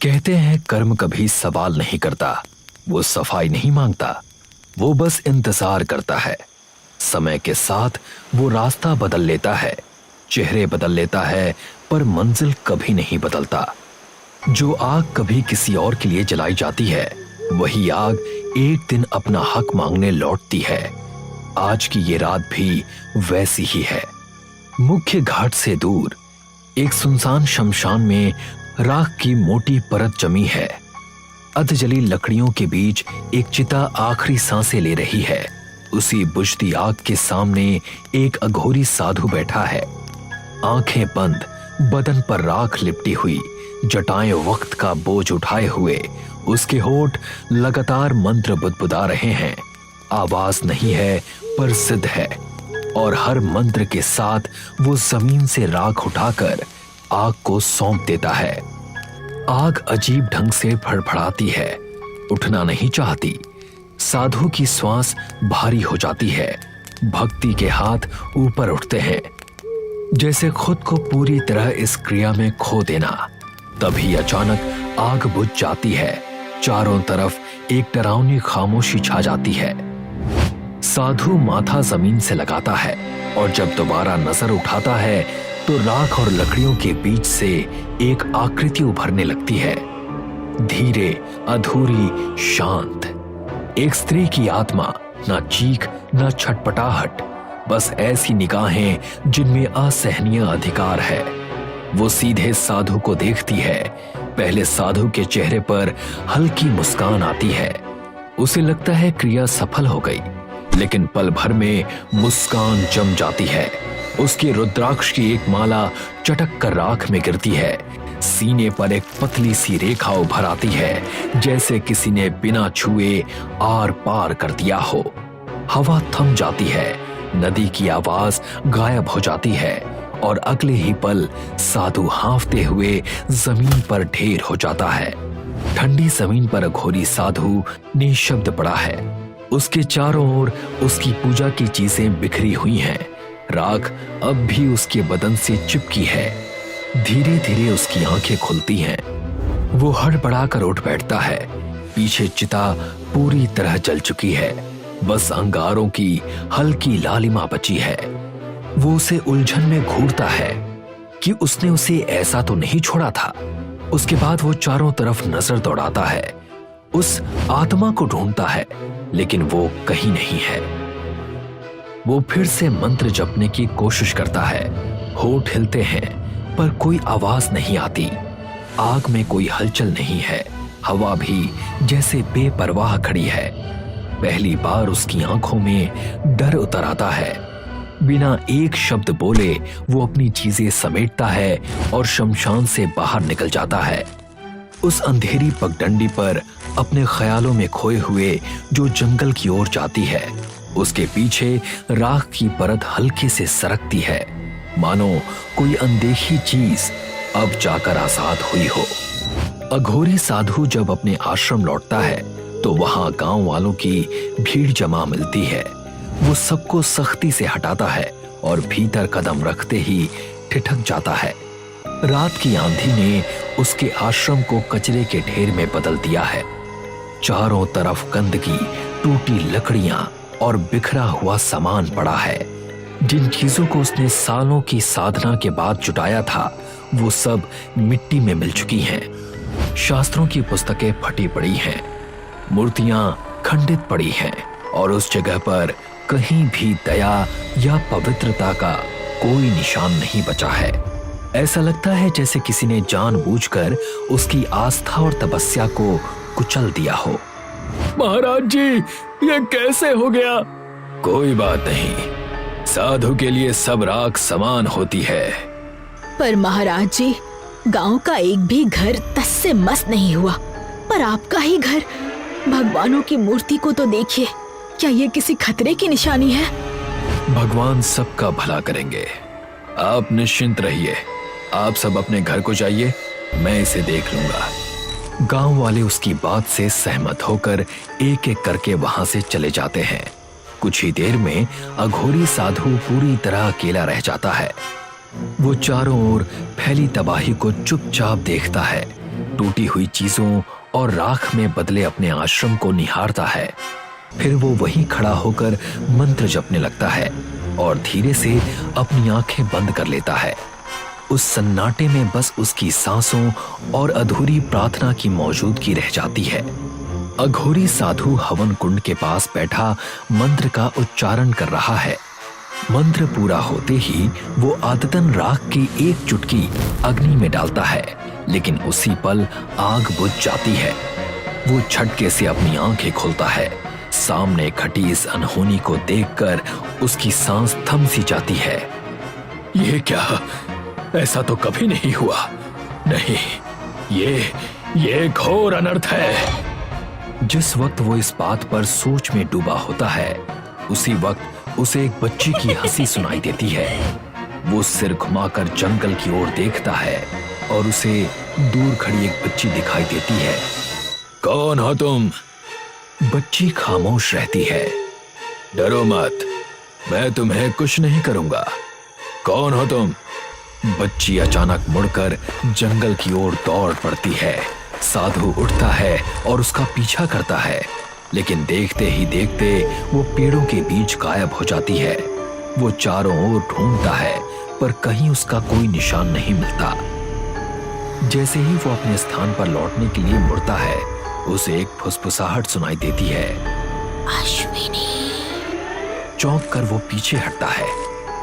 कहते हैं कर्म कभी सवाल नहीं करता, वो सफाई नहीं मांगता, वो बस इंतजार करता है। समय के साथ वो रास्ता बदल लेता है, चेहरे बदल लेता है, पर मंजिल कभी नहीं बदलता। जो आग कभी किसी और के लिए जलाई जाती है, वही आग एक दिन अपना हक मांगने लौटती है। आज की ये रात भी वैसी ही है। मुख्य घाट से दूर एक सुनसान शमशान में राख की मोटी परत जमी है। अधजली लकड़ियों के बीच एक चिता आखिरी सांसें ले रही है। उसी बुझती आग के सामने एक अघोरी साधु बैठा है, आंखें बंद, बदन पर राख लिपटी हुई, जटाएं वक्त का बोझ उठाए हुए। उसके होठ लगातार मंत्र बुदबुदा रहे हैं। आवाज नहीं है पर जिद है, और हर मंत्र के साथ वो जमीन से राख उठाकर आग को सौंप देता है। आग अजीब ढंग से फड़फड़ाती है, उठना नहीं चाहती। साधु की श्वास भारी हो जाती है, भक्ति के हाथ ऊपर उठते हैं, जैसे खुद को पूरी तरह इस क्रिया में खो देना। तभी अचानक आग बुझ जाती है। चारों तरफ एक डरावनी खामोशी छा जाती है। साधु माथा जमीन से लगाता है और जब दोबारा नजर उठाता है तो राख और लकड़ियों के बीच से एक आकृति उभरने लगती है, धीरे, अधूरी, शांत। एक स्त्री की आत्मा, ना चीख ना छटपटाहट, बस ऐसी निगाहें जिनमें असहनीय अधिकार है। वो सीधे साधु को देखती है। पहले साधु के चेहरे पर हल्की मुस्कान आती है। उसे लगता है क्रिया सफल हो गई, लेकिन पल भर में मुस्कान जम जाती है। उसकी रुद्राक्ष की एक माला चटक कर राख में गिरती है। सीने पर एक पतली सी रेखा उभर आती है, जैसे किसी ने बिना छुए आर पार कर दिया हो। हवा थम जाती है, नदी की आवाज गायब हो जाती है, और अगले ही पल साधु हांफते हुए जमीन पर ढेर हो जाता है। ठंडी जमीन पर अघोरी साधु निशब्द पड़ा है। उसके चारों ओर उसकी पूजा की चीजें बिखरी हुई हैं। राख अब भी उसके बदन से चिपकी है। धीरे धीरे उसकी आंखें खुलती हैं। वो हड़बड़ाकर उठ बैठता है। पीछे चिता पूरी तरह जल चुकी है, बस अंगारों की हल्की लालिमा बची है। वो उसे उलझन में घूरता है कि उसने उसे ऐसा तो नहीं छोड़ा था। उसके बाद वो चारों तरफ नजर दौड़ाता है, उस आत्मा को ढूंढता है, लेकिन वो कहीं नहीं है। वो फिर से मंत्र जपने की कोशिश करता है। होठ हिलते हैं, पर कोई आवाज नहीं आती। आग में कोई हलचल नहीं है। हवा भी जैसे बेपरवाह खड़ी है। पहली बार उसकी आंखों में डर उतर आता है। बिना एक शब्द बोले वो अपनी चीजें समेटता है और शमशान से बाहर निकल जाता है। उस अंधेरी पगडंडी पर अपने ख्यालों में खोए हुए जो जंगल की ओर जाती है, उसके पीछे राख की परत हल्के से सरकती है, मानो कोई अनदेखी चीज अब जाकर आजाद हुई हो। अघोरी साधु जब अपने आश्रम लौटता है तो वहां गांव वालों की भीड़ जमा मिलती है। वो सबको सख्ती से हटाता है और भीतर कदम रखते ही ठिठक जाता है। रात की आंधी ने उसके आश्रम को कचरे के ढेर में बदल दिया है। चारों तरफ गंदगी, टूटी लकड़ियां और बिखरा हुआ सामान पड़ा है। जिन चीजों को उसने सालों की साधना के बाद जुटाया था, वो सब मिट्टी में मिल चुकी हैं। शास्त्रों की पुस्तकें फटी पड़ी हैं, मूर्तियां खंडित पड़ी हैं, और उस जगह पर कहीं भी दया या पवित्रता का कोई निशान नहीं बचा है। ऐसा लगता है जैसे किसी ने जानबूझकर उसकी आस्था और तपस्या को कुचल दिया हो। महाराज जी, ये कैसे हो गया? कोई बात नहीं, साधु के लिए सब राख समान होती है। पर महाराज जी, गांव का एक भी घर तस से मस नहीं हुआ, पर आपका ही घर। भगवानों की मूर्ति को तो देखिए, क्या ये किसी खतरे की निशानी है? भगवान सबका भला करेंगे, आप निश्चिंत रहिए। आप सब अपने घर को जाइए, मैं इसे देख लूंगा। गांव वाले उसकी बात से सहमत होकर एक एक करके वहां से चले जाते हैं। कुछ ही देर में अघोरी साधु पूरी तरह अकेला रह जाता है। वो चारों ओर फैली तबाही को चुपचाप देखता है। टूटी हुई चीजों और राख में बदले अपने आश्रम को निहारता है। फिर वो वहीं खड़ा होकर मंत्र जपने लगता है और धीरे से अपनी आंखें बंद कर लेता है। उस सन्नाटे में बस उसकी सांसों और अधूरी प्रार्थना की मौजूदगी रह जाती है। अघोरी साधु हवन कुंड के पास बैठा मंत्र का उच्चारण कर रहा है। मंत्र पूरा होते ही वो आदतन राख की एक चुटकी अग्नि में डालता है, लेकिन उसी पल आग बुझ जाती है। वो झटके से अपनी आंखें खोलता है। सामने खटी इस अनहोनी को देखकर उसकी सांस थम सी जाती है। ये क्या? ऐसा तो कभी नहीं हुआ। नहीं, ये घोर अनर्थ है। जिस वक्त वो इस बात पर सोच में डूबा होता है, उसी वक्त उसे एक बच्ची की हंसी सुनाई देती है। वो सिर घुमाकर जंगल की ओर देखता है और उसे दूर खड़ी एक बच्ची दिखाई देती है। कौन हो तुम? बच्ची खामोश रहती है। डरो मत, मैं तुम्हें कुछ नहीं करूंगा। कौन हो तुम? बच्ची अचानक मुड़कर जंगल की ओर दौड़ पड़ती है। साधु उठता है और उसका पीछा करता है, लेकिन देखते ही देखते वो पेड़ों के बीच गायब हो जाती है। वो चारों ओर ढूंढता है, पर कहीं उसका कोई निशान नहीं मिलता। जैसे ही वो अपने स्थान पर लौटने के लिए मुड़ता है, उसे एक फुसफुसाहट सुनाई देती है। अश्विनी। चौंक कर वो पीछे हटता है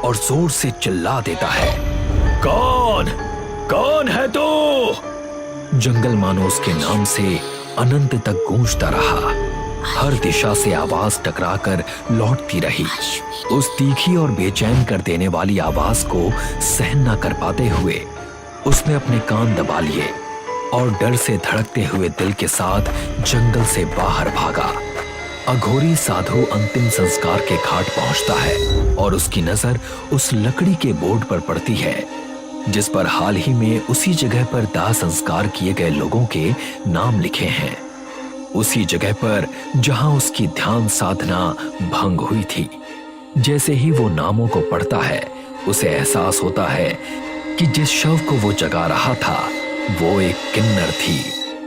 और जोर से चिल्ला देता है, कौन है तू? जंगल मानो उसके नाम से अनंत तक गूंजता रहा। हर दिशा से आवाज टकराकर लौटती रही। उस तीखी और बेचैन कर देने वाली आवाज को सहन न कर पाते हुए उसने अपने कान दबा लिए और डर से धड़कते हुए दिल के साथ जंगल से बाहर भागा। अघोरी साधु अंतिम संस्कार के घाट पहुंचता है और उसकी नजर उस लकड़ी के बोर्ड पर पड़ती है, जिस पर हाल ही में उसी जगह पर दाह संस्कार किए गए लोगों के नाम लिखे हैं। उसी जगह पर जहां उसकी ध्यान साधना भंग हुई थी। जैसे ही वो नामों को पढ़ता है, उसे एहसास होता है कि जिस शव को वो जगा रहा था वो एक किन्नर थी,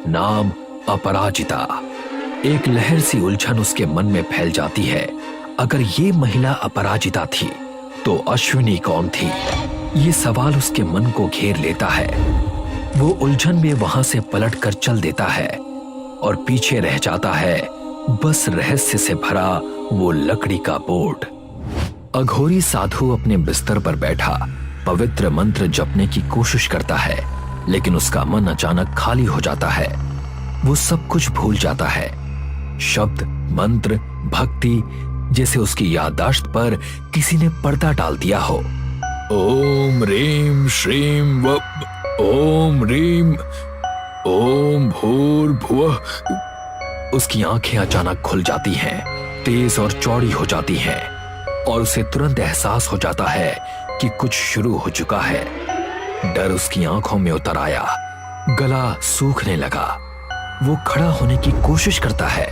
नाम अपराजिता। एक लहर सी उलझन उसके मन में फैल जाती है। अगर ये महिला अपराजिता थी तो अश्विनी कौन थी? ये सवाल उसके मन को घेर लेता है। वो उलझन में वहां से पलट कर चल देता है और पीछे रह जाता है बस रहस्य से भरा वो लकड़ी का बोर्ड। अघोरी साधु अपने बिस्तर पर बैठा पवित्र मंत्र जपने की कोशिश करता है, लेकिन उसका मन अचानक खाली हो जाता है। वो सब कुछ भूल जाता है। शब्द, मंत्र, भक्ति जैसे उसकी याददाश्त पर किसी ने पर्दा डाल दिया हो। ओम रीम श्रीम व ओम रीम ओम भूर्भुवः। उसकी आंखें अचानक खुल जाती हैं, तेज और चौड़ी हो जाती हैं और उसे तुरंत एहसास हो जाता है कि कुछ शुरू हो चुका है। डर उसकी आंखों में उतर आया, गला सूखने लगा। वो खड़ा होने की कोशिश करता है।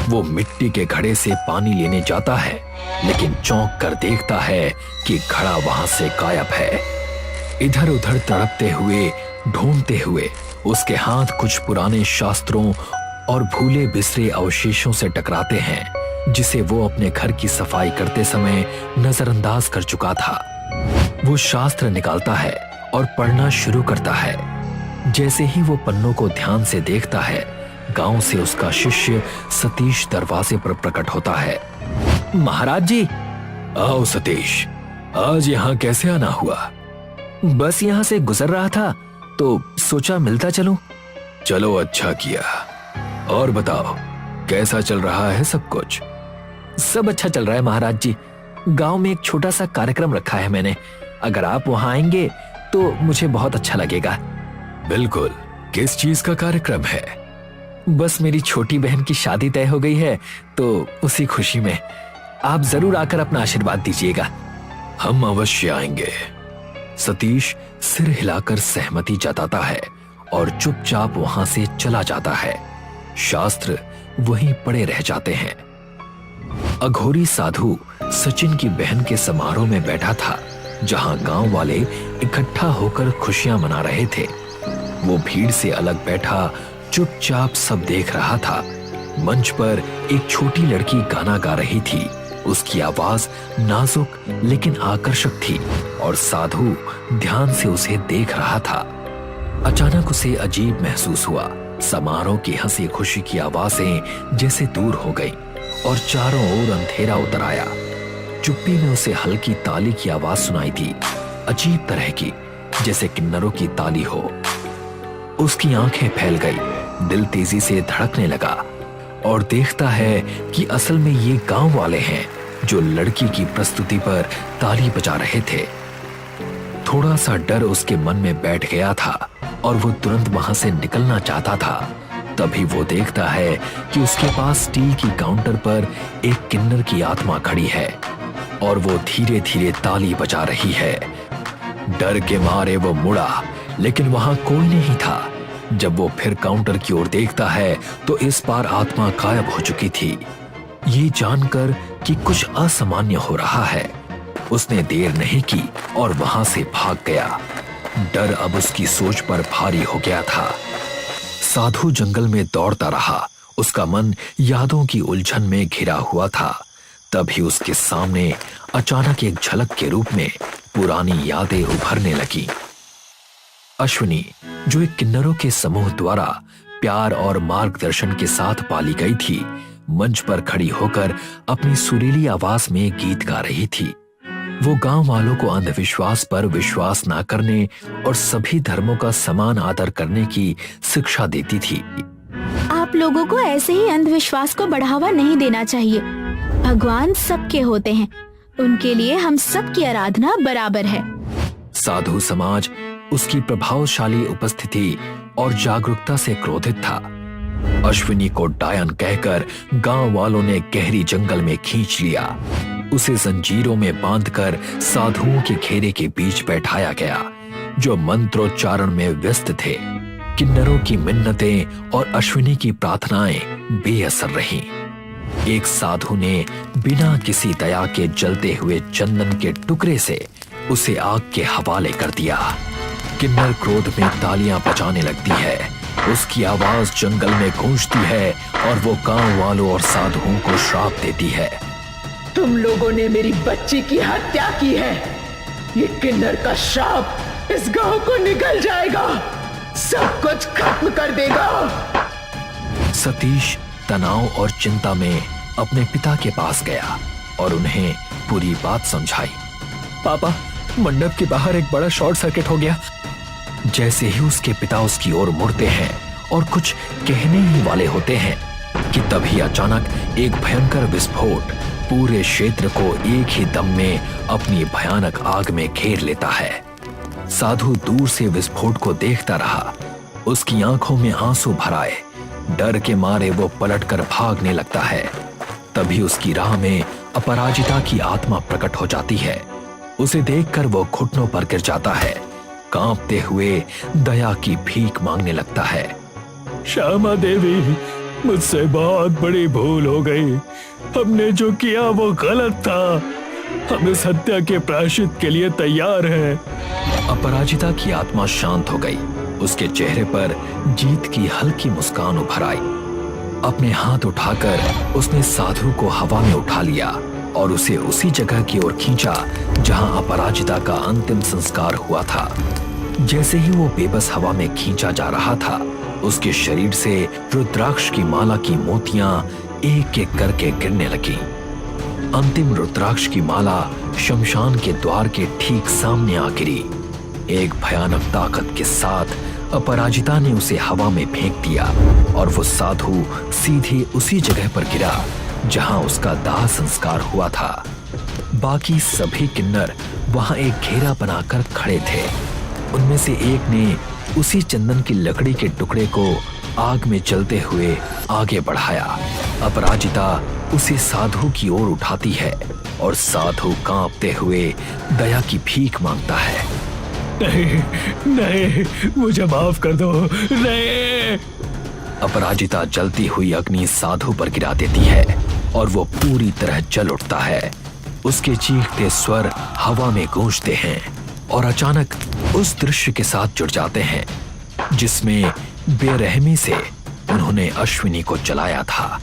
वो मिट्टी के घड़े से पानी लेने जाता है, लेकिन चौंक कर देखता है कि घड़ा वहां से गायब है। इधर उधर तड़पते हुए, ढूंढते हुए उसके हाथ कुछ पुराने शास्त्रों और भूले बिसरे अवशेषों से टकराते हैं, जिसे वो अपने घर की सफाई करते समय नजरअंदाज कर चुका था। वो शास्त्र निकालता है और पढ़ना शुरू करता है। जैसे ही वो पन्नों को ध्यान से देखता है, गांव से उसका शिष्य सतीश दरवाजे पर प्रकट होता है। महाराज जी। आओ सतीश, आज यहाँ कैसे आना हुआ? बस यहाँ से गुजर रहा था तो सोचा मिलता चलूं। चलो, अच्छा किया। और बताओ, कैसा चल रहा है सब कुछ? सब अच्छा चल रहा है महाराज जी। गांव में एक छोटा सा कार्यक्रम रखा है मैंने। अगर आप वहां आएंगे तो मुझे बहुत अच्छा लगेगा। बिल्कुल। किस चीज का कार्यक्रम है? बस मेरी छोटी बहन की शादी तय हो गई है, तो उसी खुशी में आप जरूर आकर अपना आशीर्वाद दीजिएगा। हम अवश्य आएंगे। सतीश सिर हिलाकर सहमति जताता है और चुपचाप वहां से चला जाता है। शास्त्र वहीं पड़े रह जाते हैं। अघोरी साधु सचिन की बहन के समारोह में बैठा था, जहां गांव वाले इकट्ठा होकर खुशियां मना रहे थे। वो भीड़ से अलग बैठा चुपचाप सब देख रहा था। मंच पर एक छोटी लड़की गाना गा रही थी। उसकी आवाज नाजुक लेकिन आकर्षक थी और साधु ध्यान से उसे देख रहा था। अचानक उसे अजीब महसूस हुआ। समारोह की हंसी खुशी की आवाजें जैसे दूर हो गई और चारों ओर अंधेरा उतर आया। चुप्पी में उसे हल्की ताली की आवाज सुनाई दी, अजीब तरह की, जैसे किन्नरों की ताली हो। उसकी आंखें फैल गई, दिल तेजी से धड़कने लगा और देखता है कि असल में ये गांव वाले हैं जो लड़की की प्रस्तुति पर ताली बजा रहे थे। थोड़ा सा डर उसके मन में बैठ गया था और वो तुरंत वहां से निकलना चाहता था। तभी वो देखता है कि उसके पास स्टील की काउंटर पर एक किन्नर की आत्मा खड़ी है और वो धीरे धीरे ताली बजा रही है। डर के मारे वो मुड़ा, लेकिन वहां कोई नहीं था। जब वो फिर काउंटर की ओर देखता है तो इस बार आत्मा गायब हो चुकी थी। ये जानकर कि कुछ असामान्य हो रहा है, उसने देर नहीं की और वहां से भाग गया। डर अब उसकी सोच पर भारी हो गया था। साधु जंगल में दौड़ता रहा, उसका मन यादों की उलझन में घिरा हुआ था। तभी उसके सामने अचानक एक झलक के रूप में पुरानी यादें उभरने लगी। अश्विनी, जो एक किन्नरों के समूह द्वारा प्यार और मार्गदर्शन के साथ पाली गई थी, मंच पर खड़ी होकर अपनी सुरीली आवाज में गीत गा रही थी। वो गांव वालों को अंधविश्वास पर विश्वास न करने और सभी धर्मों का समान आदर करने की शिक्षा देती थी। आप लोगों को ऐसे ही अंधविश्वास को बढ़ावा नहीं देना चाहिए। भगवान सबके होते हैं, उनके लिए हम सबकी आराधना बराबर है। साधु समाज उसकी प्रभावशाली उपस्थिति और जागरूकता से क्रोधित था। अश्विनी को डायन कहकर गांव वालों ने गहरी जंगल में खींच लिया। उसे जंजीरों में बांधकर साधुओं के घेरे के बीच बैठाया गया, जो मंत्रोच्चारण में व्यस्त थे। किन्नरों की मिन्नतें और अश्विनी की प्रार्थनाएं बेअसर रहीं। एक साधु ने बिना किसी दया के जलते हुए चंदन के टुकड़े से उसे आग के हवाले कर दिया। किन्नर क्रोध में तालियां बजाने लगती है, उसकी आवाज जंगल में गूंजती है और वो गांव वालों और साधुओं को श्राप देती है। तुम लोगों ने मेरी बच्ची की हत्या की है। ये किन्नर का श्राप इस गांव को निकल जाएगा, सब कुछ खत्म कर देगा। सतीश तनाव और चिंता में अपने पिता के पास गया और उन्हें पूरी बात समझाई। पापा, मंडप के बाहर एक बड़ा शॉर्ट सर्किट हो गया। जैसे ही उसके पिता उसकी ओर मुड़ते हैं और कुछ कहने ही वाले होते हैं कि तभी अचानक एक भयंकर विस्फोट पूरे क्षेत्र को एक ही दम में अपनी भयानक आग में घेर लेता है। साधु दूर से विस्फोट को देखता रहा, उसकी आंखों में आंसू भर आए। डर के मारे वो पलटकर भागने लगता है। तभी उसकी राह में अपराजिता की आत्मा प्रकट हो जाती है। उसे देखकर वो घुटनों पर गिर जाता है, कांपते हुए दया की भीख मांगने लगता है। श्यामा देवी, मुझसे बहुत बड़ी भूल हो गई। हमने जो किया वो गलत था। हम इस हत्या के प्रायश्चित के लिए तैयार हैं। अपराजिता की आत्मा शांत हो गई। उसके चेहरे पर जीत की हल्की मुस्कान उभर आई। अपने हाथ उठाकर उसने साधु को हवा में उठा लिया और उसे उसी जगह की ओर खींचा जहां अपराजिता का अंतिम संस्कार हुआ था। जैसे ही वो बेबस हवा में खींचा जा रहा था, उसके शरीर से रुद्राक्ष की माला की मोतियां एक एक करके गिरने लगी। अंतिम रुद्राक्ष की माला शमशान के द्वार के ठीक सामने आ गिरी। एक भयानक ताकत के साथ अपराजिता ने उसे हवा में फेंक दिया और वो साधु सीधे उसी जगह पर गिरा जहां उसका दाह संस्कार हुआ था। बाकी सभी किन्नर वहां एक घेरा बनाकर खड़े थे। उनमें से एक ने उसी चंदन की लकड़ी के टुकड़े को आग में जलते हुए आगे बढ़ाया। अपराजिता उसे साधु की ओर उठाती है और साधु कांपते हुए दया की भीख मांगता है। नहीं, नहीं, मुझे माफ कर दो। नहीं। अपराजिता जलती हुई अग्नि साधु पर गिरा देती है और वो पूरी तरह जल उठता है। उसके चीखते स्वर हवा में गूंजते हैं और अचानक उस दृश्य के साथ जुड़ जाते हैं जिसमें बेरहमी से उन्होंने अश्विनी को जलाया था।